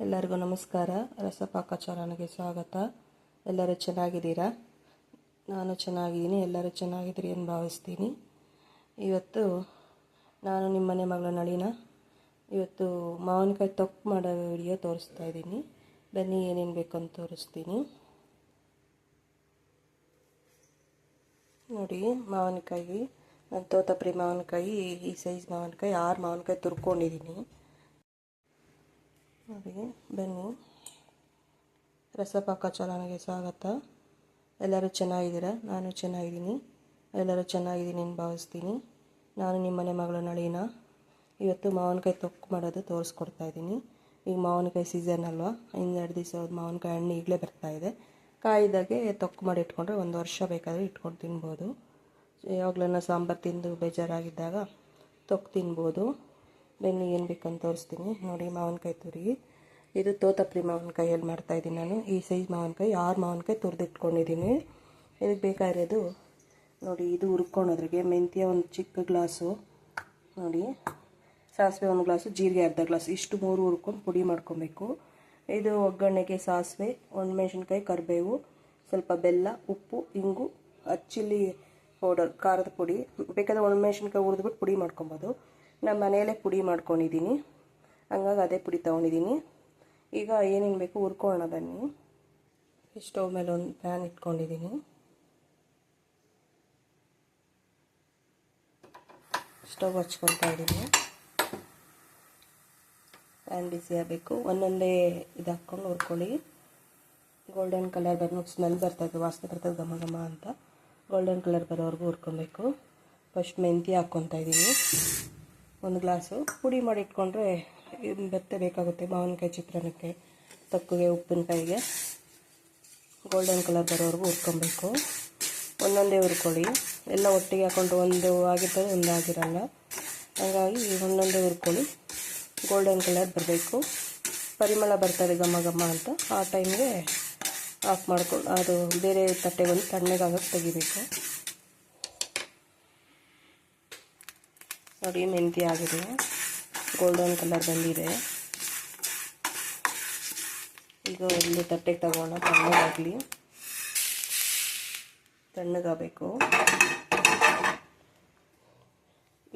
ಎಲ್ಲರಿಗೂ ನಮಸ್ಕಾರ. ರಸಪಾಕ ಚಾನಲ್ಗೆ ಸ್ವಾಗತ. ಎಲ್ಲರೂ ಚೆನ್ನಾಗಿದ್ದೀರಾ? ನಾನು ಚೆನ್ನಾಗಿದ್ದೀನಿ. ಎಲ್ಲರೂ ಚೆನ್ನಾಗಿದ್ದೀರಿ ಎಂದು ಭಾವಿಸ್ತೀನಿ. ಇವತ್ತು ನಾನು ನಿಮ್ಮನೆ ಮಗಳ ನಳಿನ ಇವತ್ತು ಮಾವಿನಕಾಯಿ ತೊಕ್ಕು ಮಾಡೋ ವಿಡಿಯೋ ತೋರಿಸ್ತಾ ಇದ್ದೀನಿ. ಬನ್ನಿ ಏನೇನು ಬೇಕು ಅಂತ ತೋರಿಸ್ತೀನಿ. ನೋಡಿ, ಮಾವಿನಕಾಯಿ ನಾನು ತೋತಾಪುರಿ ಮಾವಿನಕಾಯಿ, ಈ ಸೈಜ್ ಮಾವಿನಕಾಯಿ 6 ಮಾವಿನಕಾಯಿ ತುರ್ಕೊಂಡಿದ್ದೀನಿ. ನೋಡಿ, ಬನ್ನಿ. ರಸಪಾಕ ಚಾನಲ್ಗೆ ಸ್ವಾಗತ. ಎಲ್ಲರೂ ಚೆನ್ನಾಗಿದ್ದೀರಾ? ನಾನು ಚೆನ್ನಾಗಿದ್ದೀನಿ. ಎಲ್ಲರೂ ಚೆನ್ನಾಗಿದ್ದೀನಿ ಎಂದು ಭಾವಿಸ್ತೀನಿ. ನಾನು ನಿಮ್ಮನೆ ಮಗಳು ನಳಿನ. ಇವತ್ತು ಮಾವಿನಕಾಯಿ ತೊಕ್ಕು ಮಾಡೋದು ತೋರಿಸ್ಕೊಡ್ತಾಯಿದ್ದೀನಿ. ಈಗ ಮಾವಿನಕಾಯಿ ಸೀಸನ್ ಅಲ್ವಾ, 2 ದಿವಸ ಮಾವಿನಕಾಯಿ ಹಣ್ಣು ಈಗಲೇ ಬರ್ತಾಯಿದೆ. ಕಾಯ್ದಾಗೆ ತೊಕ್ಕು ಮಾಡಿ ಇಟ್ಕೊಂಡ್ರೆ 1 ವರ್ಷ ಬೇಕಾದರೆ ಇಟ್ಕೊಂಡು ತಿನ್ಬೋದು. ಯಾವಾಗಲೂ ಸಾಂಬಾರು ತಿಂದು ಬೇಜಾರಾಗಿದ್ದಾಗ ತೊಕ್ಕು ತಿನ್ಬೋದು. ಬೆನ್ನು ಏನು ಬೇಕಂತ ತೋರಿಸ್ತೀನಿ. ನೋಡಿ, ಮಾವಿನಕಾಯಿ ತುರಿ. ಇದು ತೋತಾಪುರಿ ಮಾವಿನಕಾಯಲ್ಲಿ ಮಾಡ್ತಾಯಿದ್ದೀನಿ ನಾನು. ಈ ಸೈಜ್ ಮಾವಿನಕಾಯಿ 6 ಮಾವಿನಕಾಯಿ ತುರಿದಿಟ್ಕೊಂಡಿದ್ದೀನಿ. ಇದಕ್ಕೆ ಬೇಕಾಗಿರೋದು ನೋಡಿ, ಇದು ಹುರ್ಕೊಳೋದ್ರಿಗೆ ಮೆಂತ್ಯ ಒಂದು ಚಿಕ್ಕ ಗ್ಲಾಸು, ನೋಡಿ ಸಾಸಿವೆ 1 ಗ್ಲಾಸು, ಜೀರಿಗೆ ಅರ್ಧ ಗ್ಲಾಸ್, ಇಷ್ಟು 3 ಹುರ್ಕೊಂಡು ಪುಡಿ ಮಾಡ್ಕೊಬೇಕು. ಇದು ಒಗ್ಗರಣೆಗೆ ಸಾಸಿವೆ, ಒಣಮೆಣಸಿನ್ಕಾಯಿ, ಕರಿಬೇವು, ಸ್ವಲ್ಪ ಬೆಲ್ಲ, ಉಪ್ಪು, ಇಂಗು, ಚಿಲ್ಲಿ ಪೌಡರ್, ಖಾರದ ಪುಡಿ. ಬೇಕಾದರೆ ಒಣಮೆಣಸಿನ್ಕಾಯಿ ಹುರಿದ್ಬಿಟ್ಟು ಪುಡಿ ಮಾಡ್ಕೊಬೋದು. ನಾನು ಮನೆಯಲ್ಲೇ ಪುಡಿ ಮಾಡ್ಕೊಂಡಿದ್ದೀನಿ, ಹಂಗಾಗಿ ಅದೇ ಪುಡಿ ತೊಗೊಂಡಿದ್ದೀನಿ. ಈಗ ಏನೇನು ಬೇಕು ಹುರ್ಕೊಳ್ಳೋಣ ಬನ್ನಿ. ಸ್ಟವ್ ಮೇಲೆ ಒಂದು ಪ್ಯಾನ್ ಇಟ್ಕೊಂಡಿದ್ದೀನಿ. ಸ್ಟವ್ ಹಚ್ಕೊತಾ ಇದ್ದೀನಿ. ಪ್ಯಾನ್ ಬಿಸಿ ಆಗಬೇಕು. ಒಂದೊಂದೇ ಇದು ಹಾಕ್ಕೊಂಡು ಹುರ್ಕೊಳ್ಳಿ. ಗೋಲ್ಡನ್ ಕಲರ್ ಬಂದು ಸ್ಮೆಲ್ ಬರ್ತದೆ, ವಾಸನೆ ಬರ್ತದೆ, ಘಮ ಘಮ ಅಂತ. ಗೋಲ್ಡನ್ ಕಲರ್ ಬರೋವರೆಗೂ ಹುರ್ಕೊಬೇಕು. ಫಸ್ಟ್ ಮೆಂತ್ಯ ಹಾಕ್ಕೊತಾ ಇದ್ದೀನಿ 1 ಗ್ಲಾಸು. ಪುಡಿ ಮಾಡಿ ಇಟ್ಕೊಂಡ್ರೆ ಭತ್ತ ಬೇಕಾಗುತ್ತೆ ಮಾವಿನಕಾಯಿ ಚಿತ್ರಾನ್ನಕ್ಕೆ, ತೊಕ್ಕಿಗೆ, ಉಪ್ಪಿನಕಾಯಿಗೆ. ಗೋಲ್ಡನ್ ಕಲರ್ ಬರೋವರೆಗೂ ಹುರ್ಕೊಬೇಕು. ಒಂದೊಂದೇ ಹುರ್ಕೊಳ್ಳಿ. ಎಲ್ಲ ಒಟ್ಟಿಗೆ ಹಾಕ್ಕೊಂಡು ಒಂದು ಆಗಿರ್ತದೆ, ಒಂದು ಆಗಿರಲ್ಲ. ಹಾಗಾಗಿ ಒಂದೊಂದೇ ಹುರ್ಕೊಳ್ಳಿ. ಗೋಲ್ಡನ್ ಕಲರ್ ಬರಬೇಕು, ಪರಿಮಳ ಬರ್ತದೆ ಘಮ ಘಮ ಅಂತ. ಆ ಟೈಮ್ಗೆ ಆಫ್ ಮಾಡ್ಕೊಂಡು ಅದು ಬೇರೆ ತಟ್ಟೆಗೆ ಒಂದು ತಣ್ಣಗಾಗಕ್ಕೆ ತೆಗಿಬೇಕು. ನೋಡಿ, ಮೆಂತ್ಯ ಆಗಿದೆ, ಗೋಲ್ಡನ್ ಕಲರ್ ಬಂದಿದೆ. ಈಗ ಒಂದು ತಟ್ಟೆಗೆ ತಗೋಣ, ತಣ್ಣಗಾಗಲಿ. ತಣ್ಣಗಾಗಬೇಕು.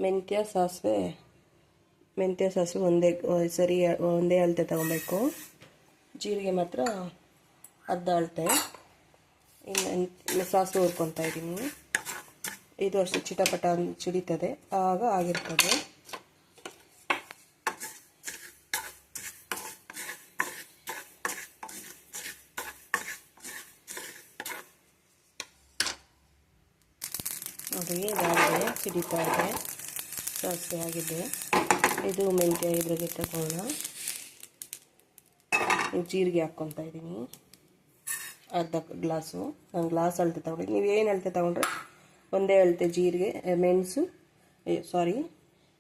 ಮೆಂತ್ಯ ಸಾಸಿವೆ ಒಂದೇ ಅಳತೆ ತಗೊಬೇಕು. ಜೀರಿಗೆ ಮಾತ್ರ ಅರ್ಧ ಅಳತೆ. ಇನ್ನು ಸಾಸಿವೆ ಹುರ್ಕೊತಾ ಇದ್ದೀನಿ. ಇದು ಅಷ್ಟು ಚಿಟಪಟ ಚಿಡಿತದೆ, ಆಗ ಆಗಿರ್ತದೆ. ನೋಡಿ, ಇದಾಗಿದೆ, ಸಿಡಿತಾ ಇದೆ, ಸಾಸಿವೆ ಆಗಿದೆ. ಇದು ಮೆಂತ್ಯ ಇದ್ರಿಗೆ ತಗೋಣ. ಜೀರಿಗೆ ಹಾಕ್ಕೊತಾ ಇದ್ದೀನಿ ಅರ್ಧ ಗ್ಲಾಸು. ನಾನು ಗ್ಲಾಸ್ ಅಳತೆ ತಗೊಂಡಿದ್ದೀನಿ. ನೀವು ಏನು ಅಳತೆ ತೊಗೊಂಡ್ರೆ ಒಂದೇ ಅಳತೆ ಜೀರಿಗೆ,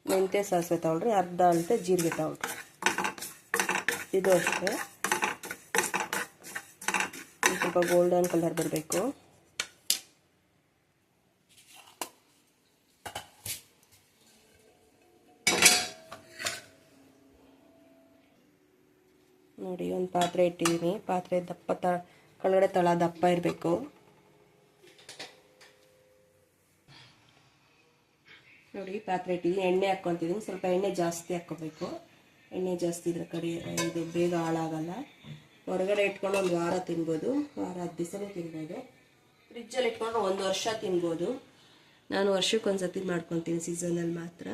ಮೆಂತ್ಯ ಸಾಸಿವೆ ತಗೊಳ್ರಿ, ಅರ್ಧ ಅಳತೆ ಜೀರಿಗೆ ತಗೊಳ್ರಿ. ಇದು ಅಷ್ಟೇ. ಸ್ವಲ್ಪ ಗೋಲ್ಡನ್ ಕಲರ್ ಬರಬೇಕು. ನೋಡಿ, ಒಂದು ಪಾತ್ರೆ ಇಟ್ಟಿದ್ದೀನಿ. ಪಾತ್ರೆ ಕೆಳಗಡೆ ತಳ ದಪ್ಪ ಇರಬೇಕು. ನೋಡಿ, ಪಾತ್ರೆ ಇಟ್ಟಿದ್ದೀನಿ. ಎಣ್ಣೆ ಹಾಕ್ಕೊತಿದ್ದೀನಿ. ಸ್ವಲ್ಪ ಎಣ್ಣೆ ಜಾಸ್ತಿ ಹಾಕ್ಕೋಬೇಕು. ಎಣ್ಣೆ ಜಾಸ್ತಿ ಇದ್ರೆ ಇದು ಬೇಗ ಹಾಳಾಗಲ್ಲ. ಹೊರಗಡೆ ಇಟ್ಕೊಂಡು 1 ವಾರ ತಿನ್ಬೋದು, 10 ದಿವಸನೂ ತಿನ್ಬೋದು. ಫ್ರಿಜ್ಜಲ್ಲಿ ಇಟ್ಕೊಂಡ್ರೆ 1 ವರ್ಷ ತಿನ್ಬೋದು. ನಾನು ವರ್ಷಕ್ಕೊಂದು ಸತಿ ಮಾಡ್ಕೊತೀನಿ, ಸೀಸನಲ್ಲಿ ಮಾತ್ರ.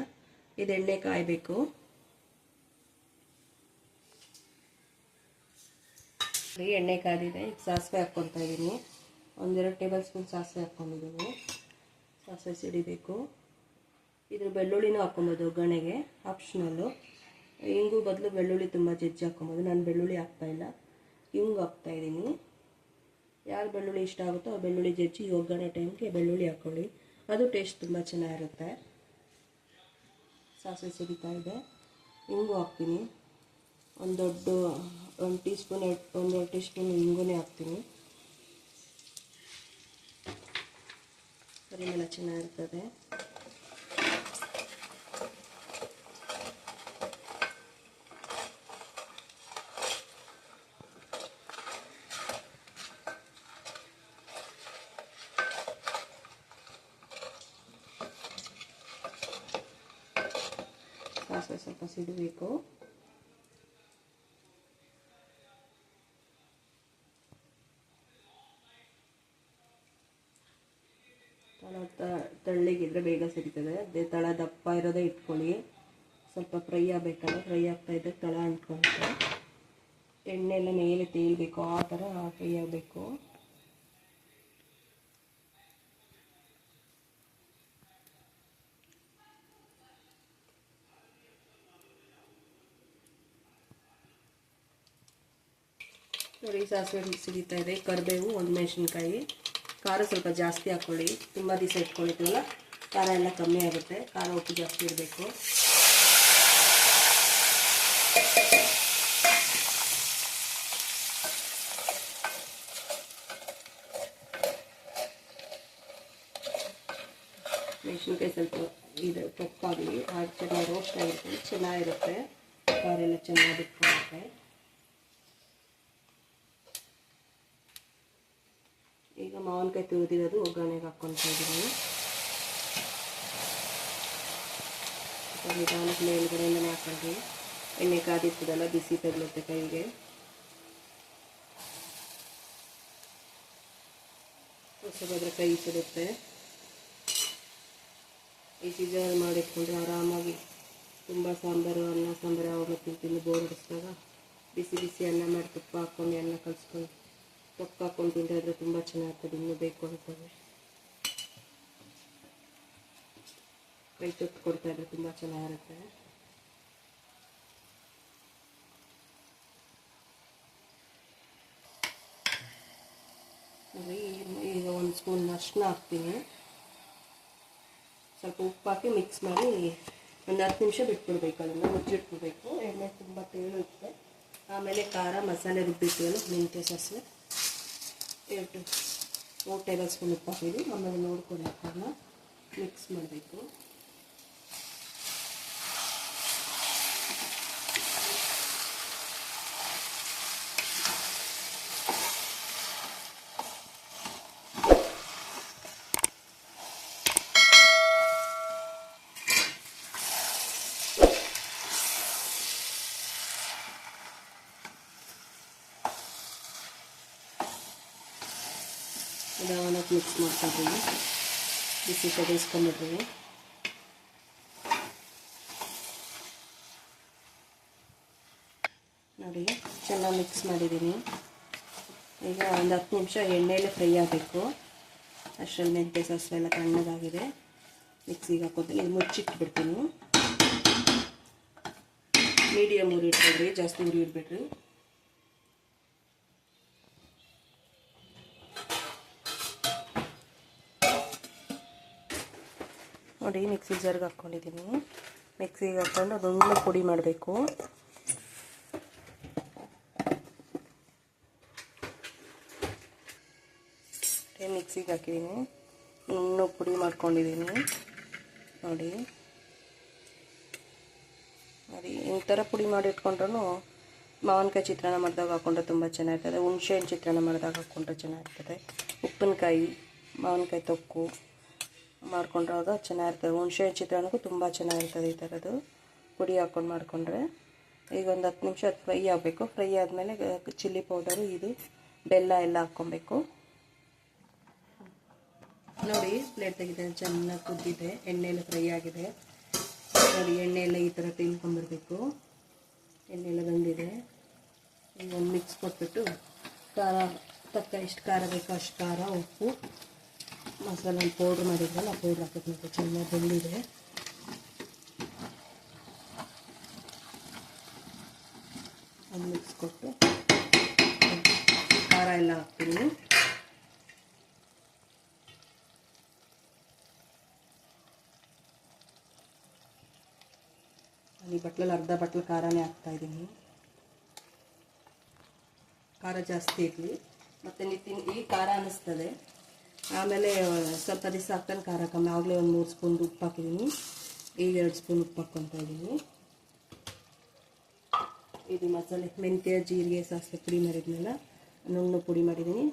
ಇದು ಎಣ್ಣೆ ಕಾಯಬೇಕು. ಎಣ್ಣೆ ಕಾದಿದೆ. ಈಗ ಸಾಸಿವೆ ಹಾಕ್ಕೊತಾ ಇದ್ದೀನಿ. 1-2 ಟೇಬಲ್ ಸ್ಪೂನ್ ಸಾಸಿವೆ ಹಾಕ್ಕೊಂಡಿದ್ದೀನಿ. ಸಾಸಿವೆ ಸಿಡಿಬೇಕು. ಇದ್ರ ಬೆಳ್ಳುಳ್ಳಿನೂ ಹಾಕ್ಕೊಬೋದು ಒಗ್ಗರಣೆಗೆ, ಆಪ್ಷನಲ್ಲು. ಇಂಗು ಬದಲು ಬೆಳ್ಳುಳ್ಳಿ ತುಂಬ ಜಜ್ಜಿ ಹಾಕ್ಕೊಬೋದು. ನಾನು ಬೆಳ್ಳುಳ್ಳಿ ಹಾಕ್ತಾಯಿಲ್ಲ, ಇಂಗು ಹಾಕ್ತಾಯಿದ್ದೀನಿ. ಯಾರು ಬೆಳ್ಳುಳ್ಳಿ ಇಷ್ಟ ಆಗುತ್ತೋ ಆ ಬೆಳ್ಳುಳ್ಳಿ ಜಜ್ಜಿ ಒಗ್ಗರಣೆ ಟೈಮ್ಗೆ ಬೆಳ್ಳುಳ್ಳಿ ಹಾಕ್ಕೊಳ್ಳಿ, ಅದು ಟೇಸ್ಟ್ ತುಂಬ ಚೆನ್ನಾಗಿರುತ್ತೆ. ಸಾಸಿವೆ ಸಿಡಿತಾ ಇದೆ. ಇಂಗು ಹಾಕ್ತೀನಿ. 1 ಟೀ ಸ್ಪೂನ್ 1.5 ಟೀ ಸ್ಪೂನ್ ಇಂಗುನೇ ಹಾಕ್ತೀನಿ. ಪರಿಮಳ ಚೆನ್ನಾಗಿರ್ತದೆ. ಸಾಸಿವೆ ಸ್ವಲ್ಪ ಸಿಡಬೇಕು. ತಳ ತಳ್ಳಿಗಿದ್ರೆ ಬೇಗ ಸಿಗ್ತದೆ. ಅದೇ ತಳ ದಪ್ಪ ಇರೋದೇ ಇಟ್ಕೊಳ್ಳಿ. ಸ್ವಲ್ಪ ಫ್ರೈ ಆಗಬೇಕಲ್ಲ, ಫ್ರೈ ಆಗ್ತಾಯಿದ್ದರೆ ತಳ ಅಂಟ್ಕೊಳುತ್ತೆ. ಎಣ್ಣೆ ಎಲ್ಲ ಮೇಲೆ ತೇಲ್ಬೇಕು, ಆ ಥರ ಫ್ರೈ ಆಗಬೇಕು. ನೋಡಿ ಸಾಸಿವೆ ಸಿಡಿತಾ ಇದೆ. ಕರಿಬೇವು, ಒಣಮೆಣಸಿನ್ಕಾಯಿ, ಖಾರ ಸ್ವಲ್ಪ ಜಾಸ್ತಿ ಹಾಕ್ಕೊಳ್ಳಿ. ತುಂಬ ದಿವಸ ಇಟ್ಕೊಳ್ತೀವಲ್ಲ, ಖಾರ ಎಲ್ಲ ಕಮ್ಮಿ ಆಗುತ್ತೆ. ಖಾರ ಉಪ್ಪು ಜಾಸ್ತಿ ಇರಬೇಕು. ಮೆಣಸಿನ್ಕಾಯಿ ಸ್ವಲ್ಪ ಇದು ಕಪ್ಪಾಗಲಿ, ಆಗ ಚೆನ್ನಾಗಿ ರೋಸ್ಟ್ ಆಗಿರ್ತದೆ, ಚೆನ್ನಾಗಿರುತ್ತೆ. ಖಾರ ಎಲ್ಲ ಚೆನ್ನಾಗಿ ಬಿಟ್ಕೊಳ್ಳುತ್ತೆ. ಈಗ ಮಾವಿನಕಾಯಿ ತುರಿದಿರೋದು ಒಗ್ಗರಣೆಗೆ ಹಾಕ್ಕೊಳ್ತಾ ಇದ್ದೀನಿ. ನಿಧಾನಕ್ಕೆ ಮೇಲ್ಗಡೆಯಿಂದನೇ ಹಾಕೊಳ್ಳಿ. ಎಣ್ಣೆ ಕಾದಿರ್ತದಲ್ಲ, ಬಿಸಿ ತಗಲುತ್ತೆ ಕೈಗೆ. ಹೊಸದಾದ್ರೆ ಕೈ ಸಿಡುತ್ತೆ. ಈ ಸೀಸನ್ ಮಾಡಿಟ್ಕೊಂಡ್ರೆ ಆರಾಮಾಗಿ ತುಂಬ ಸಾಂಬಾರು, ಅನ್ನ ಸಾಂಬಾರು ಯಾವಾಗ ತಿಂತೀನಿ ಬೋರ್ ಹೊಡಿಸಿದಾಗ ಬಿಸಿ ಬಿಸಿ ಅನ್ನ ಮಾಡಿ ತುಪ್ಪ ಹಾಕ್ಕೊಂಡು ಅನ್ನ ಕಲಿಸ್ಕೊಂಡು ತುಪ್ಪ ಹಾಕ್ಕೊಂಡು ತಿಂದರೆ ತುಂಬ ಚೆನ್ನಾಗಿರ್ತದೆ. ಇನ್ನೂ ಬೇಕು ಅಂತಂದರೆ ಕೈ ತುತ್ತು ಕೊಡ್ತಾಯಿದ್ರೆ ತುಂಬ ಚೆನ್ನಾಗಿರುತ್ತೆ. ಈಗ 1 ಸ್ಪೂನ್ ಅರಿಶಿನ ಹಾಕ್ತೀನಿ. ಸ್ವಲ್ಪ ಉಪ್ಪು ಹಾಕಿ ಮಿಕ್ಸ್ ಮಾಡಿ ಒಂದು 10 ನಿಮಿಷ ಬಿಟ್ಬಿಡ್ಬೇಕು. ಅದನ್ನು ಮುಚ್ಚಿಟ್ಬಿಡ್ಬೇಕು. ಎಣ್ಣೆ ತುಂಬ ತೆಳುತ್ತೆ. ಆಮೇಲೆ ಖಾರ ಮಸಾಲೆ ರುಬ್ಬಿರ್ತೀವಲ್ಲ, ಮೆಂತ್ಯ ಸಾಸಿವೆ 4 ಟೇಬಲ್ ಸ್ಪೂನ್ ಉಪ್ಪು ಹಾಕಿದ್ವಿ. ಆಮೇಲೆ ನೋಡ್ಕೊಂಡು ಹಾಕೋಣ, ಮಿಕ್ಸ್ ಮಾಡಬೇಕು. ನಿಧಾನಕ್ಕೆ ಮಿಕ್ಸ್ ಮಾಡ್ಕೊಳ್ತೀವಿ. ಬಿಸಿ ತೆಗೆಸ್ಕೊಂಡ್ಬಿಡ್ತೀವಿ. ನೋಡಿ ಚೆನ್ನಾಗಿ ಮಿಕ್ಸ್ ಮಾಡಿದ್ದೀನಿ. ಈಗ ಒಂದು 10 ನಿಮಿಷ ಎಣ್ಣೆಯಲ್ಲೇ ಫ್ರೈ ಆಗಬೇಕು. ಅಷ್ಟರಲ್ಲಿ ಮೆಂತ್ಯ ಸಾಸಿವೆ ಎಲ್ಲ ತಣ್ಣಗಾಗಿದೆ. ಮಿಕ್ಸಿಗೆ ಹಾಕೋದು ಇದು ಮುಚ್ಚಿಟ್ಬಿಡ್ತೀನಿ. ಮೀಡಿಯಮ್ ಉರಿ ಇಟ್ಕೊಳ್ರಿ, ಜಾಸ್ತಿ ಉರಿ ಇಡಬೇಡ್ರಿ. ನೋಡಿ ಮಿಕ್ಸಿ ಜಾರ್ಗೆ ಹಾಕ್ಕೊಂಡಿದ್ದೀನಿ. ಮಿಕ್ಸಿಗೆ ಹಾಕ್ಕೊಂಡು ಅದೊಂದು ಪುಡಿ ಮಾಡಬೇಕು. ಮಿಕ್ಸಿಗೆ ಹಾಕಿದ್ದೀನಿ, ಇನ್ನೂ ಪುಡಿ ಮಾಡ್ಕೊಂಡಿದ್ದೀನಿ. ನೋಡಿ ನೋಡಿ ಈ ಥರ ಪುಡಿ ಮಾಡಿ ಇಟ್ಕೊಂಡ್ರೂ ಮಾವಿನಕಾಯಿ ಚಿತ್ರಾನ್ನ ಮಾಡಿದಾಗ ಹಾಕ್ಕೊಂಡ್ರೆ ತುಂಬ ಚೆನ್ನಾಗಿರ್ತದೆ. ಹುಣಸೆಹಣ್ಣು ಚಿತ್ರಾನ್ನ ಮಾಡಿದಾಗ ಹಾಕ್ಕೊಂಡ್ರೆ ಚೆನ್ನಾಗಿರ್ತದೆ. ಉಪ್ಪಿನಕಾಯಿ, ಮಾವಿನಕಾಯಿ ತೊಕ್ಕು ಮಾಡ್ಕೊಂಡ್ರಾಗ ಚೆನ್ನಾಗಿರ್ತದೆ. ಹುಣಸೆಹಣ್ಣು ಚಿತ್ರಾನ್ನಕ್ಕೂ ತುಂಬ ಚೆನ್ನಾಗಿರ್ತದೆ ಈ ಥರದ್ದು ಪುಡಿ ಹಾಕ್ಕೊಂಡು ಮಾಡಿಕೊಂಡ್ರೆ. ಈಗ ಒಂದು 10 ನಿಮಿಷ ಅದು ಫ್ರೈ ಆಗಬೇಕು. ಫ್ರೈ ಆದಮೇಲೆ ಚಿಲ್ಲಿ ಪೌಡರು, ಇದು ಬೆಲ್ಲ ಎಲ್ಲ ಹಾಕ್ಕೊಬೇಕು. ನೋಡಿ ಪ್ಲೇಟ್ ತೆಗಿದ್ರೆ ಚೆನ್ನಾಗಿ ಕುದ್ದಿದೆ, ಎಣ್ಣೆಲ್ಲ ಫ್ರೈ ಆಗಿದೆ. ನೋಡಿ ಎಣ್ಣೆಯೆಲ್ಲ ಈ ಥರ ತೆಗೆದುಕೊಂಡ್ಬರ್ಬೇಕು. ಎಣ್ಣೆಲ್ಲ ಬಂದಿದೆ. ಈಗ ಒಂದು ಮಿಕ್ಸ್ ಕೊಟ್ಬಿಟ್ಟು ಖಾರ ತಕ್ಕ ಎಷ್ಟು ಖಾರ ಬೇಕೋ ಅಷ್ಟು ಖಾರ, ಉಪ್ಪು, ಮಸಾಲೆ ಪೌಡ್ರ್ ಮಾಡಿದ್ರಲ್ಲ ಆ ಪೌಡ್ರ್ ಹಾಕೋದು ಚೆನ್ನಾಗಿ ಬೆಂದಿದೆ. ಅದು ಮಿಕ್ಸ್ ಕೊಟ್ಟು ಖಾರ ಎಲ್ಲ ಹಾಕ್ತೀನಿ. ಈ ಬಟ್ಲಲ್ಲಿ ಅರ್ಧ ಬಟ್ಲು ಖಾರನೇ ಹಾಕ್ತಾಯಿದ್ದೀನಿ. ಖಾರ ಜಾಸ್ತಿ ಇರಲಿ, ಮತ್ತು ಈ ಖಾರ ಅನ್ನಿಸ್ತದೆ. ಆಮೇಲೆ ಸ್ವಲ್ಪ ದಿವಸ ಹಾಕ್ತಾನೆ ಖಾರ ಕಮ್ಮಿ. ಆಗಲೇ ಒಂದು 3 ಸ್ಪೂನ್ ಉಪ್ಪು ಹಾಕಿದ್ದೀನಿ. ಈಗ 2 ಸ್ಪೂನ್ ಉಪ್ಪು ಹಾಕ್ಕೊತಾ ಇದ್ದೀನಿ. ಇದು ಮಸಾಲೆ ಮೆಂತ್ಯ, ಜೀರಿಗೆ, ಸಾಸಿವೆ ಪುಡಿ ಮಾಡಿದ್ಮೇಲೆ ನುಣ್ಣು ಪುಡಿ ಮಾಡಿದ್ದೀನಿ.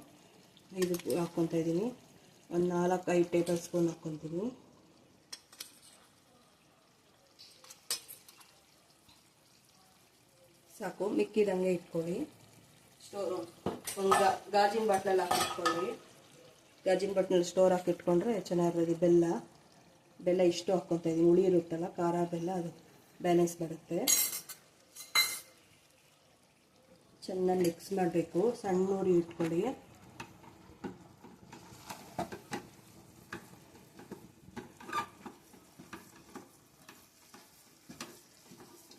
ಇದು ಹಾಕ್ಕೊತಾ ಇದ್ದೀನಿ. ಒಂದು 4-5 ಟೇಬಲ್ ಸ್ಪೂನ್ ಹಾಕ್ಕೊತೀನಿ. ಸಾಕು. ಮಿಕ್ಕಿದಂಗೆ ಇಟ್ಕೊಳ್ಳಿ. ಸ್ಟೋರು ಒಂದು ಗಾಜಿನ ಬಾಟ್ಲಲ್ಲಿ ಹಾಕಿಟ್ಕೊಳ್ಳಿ. ಗಾಜಿನ ಬಾಟ್ಲಲ್ಲಿ ಸ್ಟೋರ್ ಹಾಕಿಟ್ಕೊಂಡ್ರೆ ಚೆನ್ನಾಗಿರ್ತದೆ. ಬೆಲ್ಲ ಇಷ್ಟು ಹಾಕ್ಕೊತಾ ಇದ್ದೀನಿ. ಹುಳಿ ಇರುತ್ತಲ್ಲ, ಖಾರ ಬೆಲ್ಲ, ಅದು ಬ್ಯಾಲೆನ್ಸ್ ಬರುತ್ತೆ. ಚೆನ್ನಾಗಿ ಮಿಕ್ಸ್ ಮಾಡಬೇಕು. ಸಣ್ಣ ಉರಿ ಇಟ್ಕೊಳ್ಳಿ.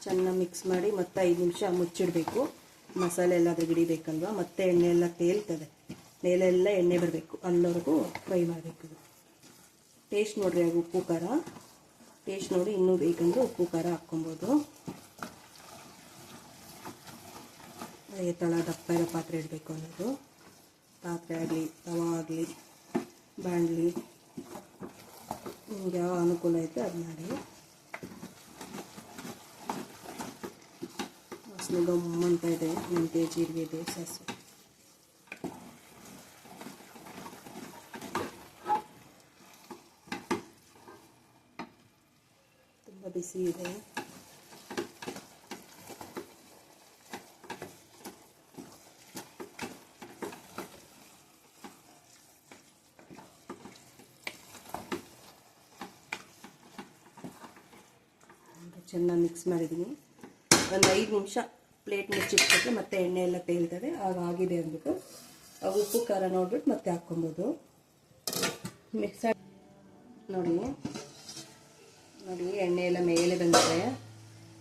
ಚೆನ್ನಾಗಿ ಮಿಕ್ಸ್ ಮಾಡಿ ಮತ್ತೆ 5 ನಿಮಿಷ ಮುಚ್ಚಿಡಬೇಕು. ಮಸಾಲೆ ಎಲ್ಲ ಅದ್ರ ಹಿಡಿಬೇಕಲ್ವ, ಮತ್ತೆ ಎಣ್ಣೆ ಎಲ್ಲ ತೇಲ್ತದೆ. ಮೇಲೆಲ್ಲ ಎಣ್ಣೆ ಬರಬೇಕು, ಅಲ್ಲಿವರೆಗೂ ಫ್ರೈ ಮಾಡಬೇಕು. ಟೇಸ್ಟ್ ನೋಡಿರಿ, ಆಗ ಉಪ್ಪು ಖಾರ ಟೇಸ್ಟ್ ನೋಡಿ. ಇನ್ನೂ ಬೇಕಂದ್ರೆ ಉಪ್ಪು ಖಾರ ಹಾಕ್ಕೊಬೋದು. ಅದೇ ತಳ ದಪ್ಪ ಇರೋ ಪಾತ್ರೆ ಇಡಬೇಕು ಅನ್ನೋದು. ಪಾತ್ರೆ ಆಗಲಿ, ತವಾ ಆಗಲಿ, ಬಾಣಲಿ, ನಿಮ್ಗೆ ಯಾವ ಅನುಕೂಲ ಐತೆ ಅದು ಮಾಡಿ. ವಾಸನೆ ಗಮ್ಮಂತ ಇದೆ. ಮೆಂತ್ಯ, ಜೀರಿಗೆ ಇದೆ, ಸಾಸಿವೆ. ತುಂಬ ಬಿಸಿ ಇದೆ. ಚೆನ್ನಾಗಿ ಮಿಕ್ಸ್ ಮಾಡಿದ್ದೀನಿ. ಒಂದು 5 ನಿಮಿಷ ಪ್ಲೇಟ್ ಮುಚ್ಚಿಟ್ಬಿಟ್ಟು ಮತ್ತೆ ಎಣ್ಣೆ ಎಲ್ಲ ತೇಲ್ತದೆ. ಆಗ ಆಗಿದೆ ಅಂದ್ಬಿಟ್ಟು ಆಗ ಉಪ್ಪು ಖಾರ ನೋಡ್ಬಿಟ್ಟು ಮತ್ತೆ ಹಾಕ್ಕೊಬೋದು. ಮಿಕ್ಸ್ ನೋಡಿ ಎಣ್ಣೆ ಎಲ್ಲ ಮೇಲೆ ಬಂದಿದೆ.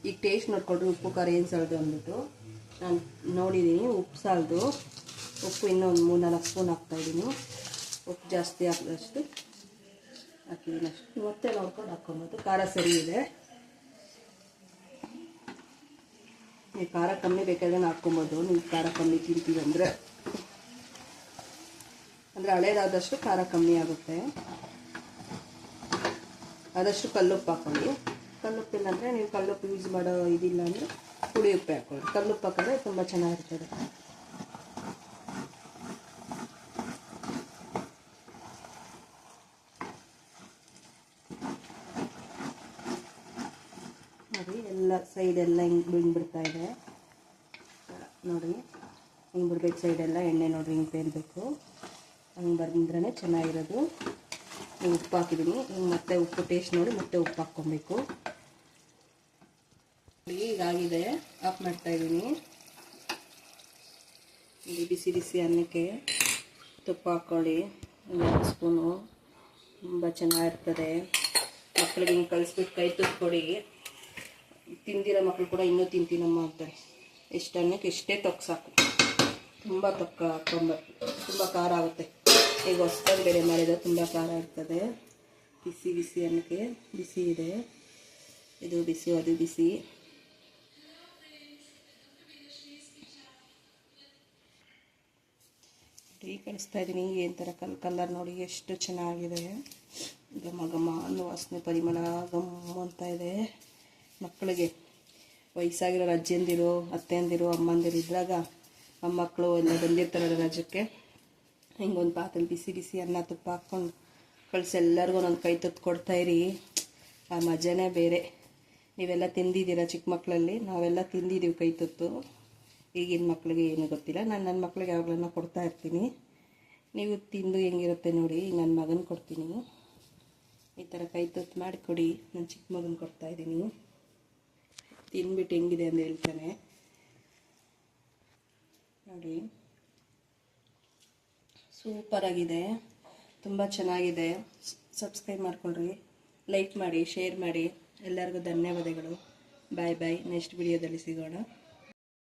ಈಗ ಟೇಸ್ಟ್ ನೋಡ್ಕೊಂಡ್ರೆ ಉಪ್ಪು ಖಾರ ಏನು ಸಾಲದು ಅಂದ್ಬಿಟ್ಟು ನಾನು ನೋಡಿದ್ದೀನಿ. ಉಪ್ಪು ಸಾಲದು. ಉಪ್ಪು ಇನ್ನೂ ಒಂದು 3-4 ಸ್ಪೂನ್ ಹಾಕ್ತಾಯಿದ್ದೀನಿ. ಉಪ್ಪು ಜಾಸ್ತಿ ಹಾಕಿದಷ್ಟು ಹಾಕಿದ್ದೀನಿ ಅಷ್ಟು. ಮತ್ತೆ ನೋಡ್ಕೊಂಡು ಹಾಕ್ಕೊಬೋದು. ಖಾರ ಸರಿ ಇದೆ. ನೀವು ಖಾರ ಕಮ್ಮಿ ಬೇಕಾದ್ರೆ ಹಾಕ್ಕೊಬೋದು. ನೀವು ಖಾರ ಕಮ್ಮಿ ತಿಂತೀವಿ ಅಂದರೆ ಹಳೇದಾದಷ್ಟು ಖಾರ ಕಮ್ಮಿ ಆಗುತ್ತೆ. ಆದಷ್ಟು ಕಲ್ಲುಪ್ಪು ಹಾಕ್ಕೊಳ್ಳಿ. ಕಲ್ಲುಪ್ಪಿಲ್ಲ ಅಂದರೆ ನೀವು ಕಲ್ಲುಪ್ಪು ಯೂಸ್ ಮಾಡೋ ಇದಿಲ್ಲ ಅಂದರೆ ಪುಡಿ ಉಪ್ಪು ಹಾಕ್ಕೊಳ್ಳಿ. ಕಲ್ಲುಪ್ಪು ಹಾಕಿದ್ರೆ ತುಂಬ ಚೆನ್ನಾಗಿರ್ತದೆ. ನೋಡಿ ಎಲ್ಲ ಸೈಡೆಲ್ಲ ಹಿಂಗೆ ಬಿಡ್ತಾ ಇದೆ ನೋಡಿ. ಹಿಂಗೆ ಬಿಡ್ಬೇಕು ಸೈಡೆಲ್ಲ. ಎಣ್ಣೆ ನೋಡಿರಿ ಹಿಂಗೆ ತೇಲ್ಬೇಕು. ಹಂಗೆ ಬಂದ್ರೇ ಚೆನ್ನಾಗಿರೋದು. ಉಪ್ಪು ಹಾಕಿದ್ದೀನಿ. ಹಿಂಗೆ ಮತ್ತೆ ಉಪ್ಪು ಟೇಸ್ಟ್ ನೋಡಿ ಮತ್ತೆ ಉಪ್ಪು ಹಾಕ್ಕೊಬೇಕು. ಹೀಗಾಗಿದೆ. ಆಫ್ ಮಾಡ್ತಾಯಿದ್ದೀನಿ. ಇಲ್ಲಿ ಬಿಸಿ ಬಿಸಿ ಅನ್ನಕ್ಕೆ ತುಪ್ಪ ಹಾಕ್ಕೊಳ್ಳಿ. 2 ಸ್ಪೂನು. ತುಂಬ ಚೆನ್ನಾಗಿರ್ತದೆ. ಮಕ್ಕಳಿಗೆ ಹಿಂಗೆ ಕಲಿಸ್ಬಿಟ್ಟು ಕೈ ತುಪ್ಕೊಡಿ. ತಿಂದಿರೋ ಮಕ್ಕಳು ಕೂಡ ಇನ್ನೂ ತಿಂತೀನಮ್ಮ ಅಂತಾರೆ. ಎಷ್ಟು ಅನ್ನಕ್ಕೆ ಇಷ್ಟೇ ತೊಕ್ಕ ಸಾಕು. ತುಂಬ ತೊಕ್ಕ ಹಾಕ್ಕೊಂಬರ್ತು. ತುಂಬ ಖಾರ ಆಗುತ್ತೆ. ಈಗ ಹೊಸ್ದಾಗಿ ಬೇರೆ ಮಾಡಿದ್ರೆ ತುಂಬ ಖಾರ ಇರ್ತದೆ. ಬಿಸಿ ಬಿಸಿ ಅನ್ನಕ್ಕೆ ಬಿಸಿ ಇದೆ. ಇದು ಬಿಸಿ, ಅದು ಬಿಸಿ. ಟೀ ಕಳಿಸ್ತಾ ಇದ್ದೀನಿ. ಏನು ಥರ ಕಲರ್ ನೋಡಿ ಎಷ್ಟು ಚೆನ್ನಾಗಿದೆ. ಘಮ ಘಮ ಅನ್ನೋ ವಾಸನೆ, ಪರಿಮಳ ಗಮ್ಮ ಅಂತ ಇದೆ. ಮಕ್ಕಳಿಗೆ ವಯಸ್ಸಾಗಿರೋ ಅಜ್ಜಿಯಂದಿರು, ಅತ್ತೆಯಂದಿರು, ಅಮ್ಮಂದಿರು ಇದ್ದಾಗ ಮಕ್ಕಳು ಎಲ್ಲ ಬಂದಿರ್ತಾರಲ್ಲ ರಜಕ್ಕೆ, ಹಿಂಗೊಂದು ಪಾತ್ರೆಲಿ ಬಿಸಿ ಬಿಸಿ ಅನ್ನ ತುಪ್ಪ ಹಾಕ್ಕೊಂಡು ಕಳಿಸಿ ಎಲ್ಲರಿಗೂ ಒಂದೊಂದು ಕೈ ತುತ್ತು ಕೊಡ್ತಾಯಿರಿ. ಆ ಮಜಾನೇ ಬೇರೆ. ನೀವೆಲ್ಲ ತಿಂದಿದ್ದೀರ ಚಿಕ್ಕ ಮಕ್ಕಳಲ್ಲಿ. ನಾವೆಲ್ಲ ತಿಂದಿದ್ದೀವಿ ಕೈ ತುತ್ತು. ಈಗಿನ ಮಕ್ಕಳಿಗೆ ಏನೂ ಗೊತ್ತಿಲ್ಲ. ನಾನು ನನ್ನ ಮಕ್ಕಳಿಗೆ ಯಾವಾಗಲೂ ಕೊಡ್ತಾ ಇರ್ತೀನಿ. ನೀವು ತಿಂದು ಹೆಂಗಿರುತ್ತೆ ನೋಡಿ. ನನ್ನ ಮಗನ ಕೊಡ್ತೀನಿ. ಈ ಥರ ಕೈ ತುತ್ತು ಮಾಡಿಕೊಡಿ. ನನ್ನ ಚಿಕ್ಕ ಮಗನ ಕೊಡ್ತಾಯಿದ್ದೀನಿ. ತಿಂದ್ಬಿಟ್ಟು ಹೆಂಗಿದೆ ಅಂತ ಹೇಳ್ತಾನೆ ನೋಡಿ. ಸೂಪರಾಗಿದೆ. ತುಂಬ ಚೆನ್ನಾಗಿದೆ. ಸಬ್ಸ್ಕ್ರೈಬ್ ಮಾಡ್ಕೊಳ್ರಿ, ಲೈಕ್ ಮಾಡಿ, ಶೇರ್ ಮಾಡಿ. ಎಲ್ಲರಿಗೂ ಧನ್ಯವಾದಗಳು. ಬಾಯ್ ಬಾಯ್. ನೆಕ್ಸ್ಟ್ ವಿಡಿಯೋದಲ್ಲಿ ಸಿಗೋಣ.